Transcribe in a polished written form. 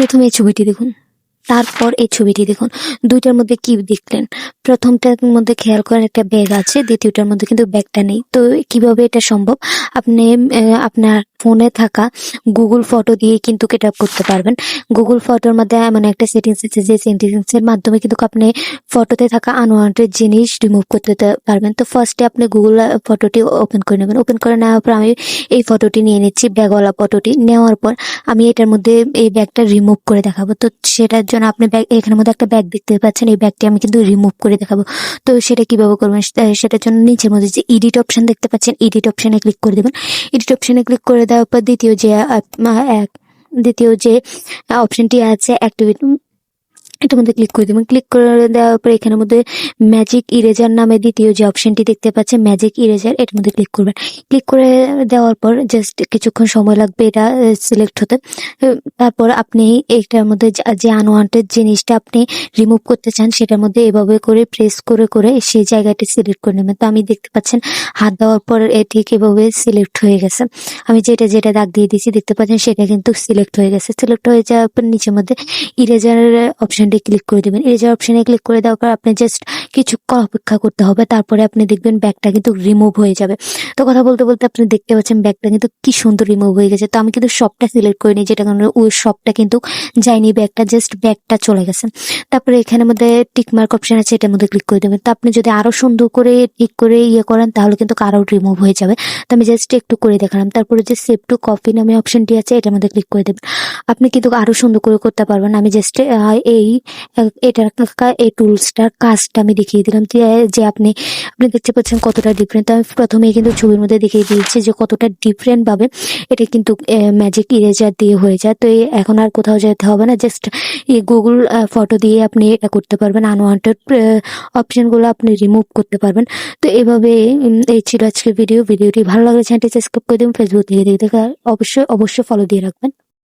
প্রথমে এই ছবিটি দেখুন, তারপর এই ছবিটি দেখুন। ২ টার মধ্যে কি দেখলেন? প্রথমটার মধ্যে খেয়াল করেন একটা ব্যাগ আছে, দ্বিতীয়টার মধ্যে কিন্তু ব্যাগটা নেই। তো কিভাবে এটা সম্ভব? আপনি আপনার ফোনে থাকা Google ফটো দিয়ে কিন্তু এটা করতে পারবেন। Google ফটোর মধ্যে এমন একটা সেটিংস আছে যে সেটিংসের মাধ্যমে কিন্তু আপনি ফটোতে থাকা আনওয়ান্টেড জিনিস রিমুভ করতে পারবেন। তো ফার্স্টে আপনি Google ফটোটি ওপেন করে নেবেন। ওপেন করে নেওয়ার পর আমি এই ফটোটি নিয়ে নিচ্ছি, ব্যাগওয়ালা ফটোটি। নেওয়ার পর আমি এটার মধ্যে এই ব্যাগটা রিমুভ করে দেখাবো। তো সেটার জন্য আপনি এখানের মধ্যে একটা ব্যাগ দেখতে পাচ্ছেন, এই ব্যাগটি আমি কিন্তু রিমুভ করে দেখাবো। তো সেটা কিভাবে করবেন? সেটার জন্য নিচের মধ্যে যে এডিট অপশন দেখতে পাচ্ছেন, এডিট অপশনে ক্লিক করে দেবেন। এডিট অপশনে ক্লিক করে দেওয়ার পর দ্বিতীয় যে অপশনটি আছে অ্যাক্টিভেট, এটার মধ্যে ক্লিক করে দেবেন। ক্লিক করে দেওয়ার পর এখানের মধ্যে ম্যাজিক ইরেজার নামে দ্বিতীয় যে অপশনটি দেখতে পাচ্ছেন, ম্যাজিক ইরেজার, এটার মধ্যে ক্লিক করবেন। ক্লিক করে দেওয়ার পর জাস্ট কিছুক্ষণ সময় লাগবে এটা সিলেক্ট হতে। তারপর আপনি এইটার মধ্যে যে আনওয়ান্টেড জিনিসটা আপনি রিমুভ করতে চান সেটার মধ্যে এভাবে করে প্রেস করে করে সেই জায়গাটি সিলেক্ট করে নেবেন। তো আমি দেখতে পাচ্ছেন হাত দেওয়ার পর ঠিক এভাবে সিলেক্ট হয়ে গেছে। আমি যেটা দাগ দিয়ে দিয়েছি দেখতে পাচ্ছেন সেটা কিন্তু সিলেক্ট হয়ে গেছে। সিলেক্ট হয়ে যাওয়ার পর নিচের মধ্যে ইরেজার অপশনটি ক্লিক করে দেবেন। ইরেজার অপশনে ক্লিক করে দেওয়ার পর আপনি জাস্ট কিছুক্ষণ অপেক্ষা করতে হবে, তারপরে আপনি দেখবেন ব্যাগটা কিন্তু রিমুভ হয়ে যাবে। তো কথা বলতে বলতে আপনি দেখতে পাচ্ছেন ব্যাগটা কিন্তু কি সুন্দর রিমুভ হয়ে গেছে। তো আমি কিন্তু সবটা সিলেক্ট করিনি, যেটা কারণে ওই সবটা কিন্তু যায়নি, ব্যাগটা জাস্ট ব্যাগটা চলে গেছে। তারপরে এখানের মধ্যে টিক মার্ক অপশন আছে, এটার মধ্যে ক্লিক করে দেবেন। তো আপনি যদি আরো সুন্দর করে ঠিক করে করেন তাহলে কিন্তু আরো রিমুভ হয়ে যাবে। তো আমি জাস্ট একটু করে দেখালাম। তারপরে যে সেভ টু কপি নামে অপশনটি আছে, এটার মধ্যে ক্লিক করে দেবেন। আপনি কিন্তু আরো সুন্দর করে করতে পারবেন। আমি জাস্ট এই টুলসটার কাজটা আমি দেখিয়ে দিলাম যে আপনি দেখতে পাচ্ছেন কতটা ডিফারেন্ট। আমি প্রথমেই কিন্তু ছবির মধ্যে দেখিয়ে দিয়েছি যে কতটা ডিফারেন্ট ভাবে এটা কিন্তু ম্যাজিক ইরেজার দিয়ে হয়ে যায়। তো এখন আর কোথাও যেতে হবে না, জাস্ট এই গুগল ফটো দিয়ে আপনি এটা করতে পারবেন, আনওয়ান্টেড অপশনগুলো আপনি রিমুভ করতে পারবেন। তো এভাবে এই ছিল আজকে ভিডিওটি ভালো লাগলে চ্যানেলটি সাবস্ক্রাইব করে দেবেন। ফেসবুক থেকে দেখে অবশ্যই ফলো দিয়ে রাখবেন।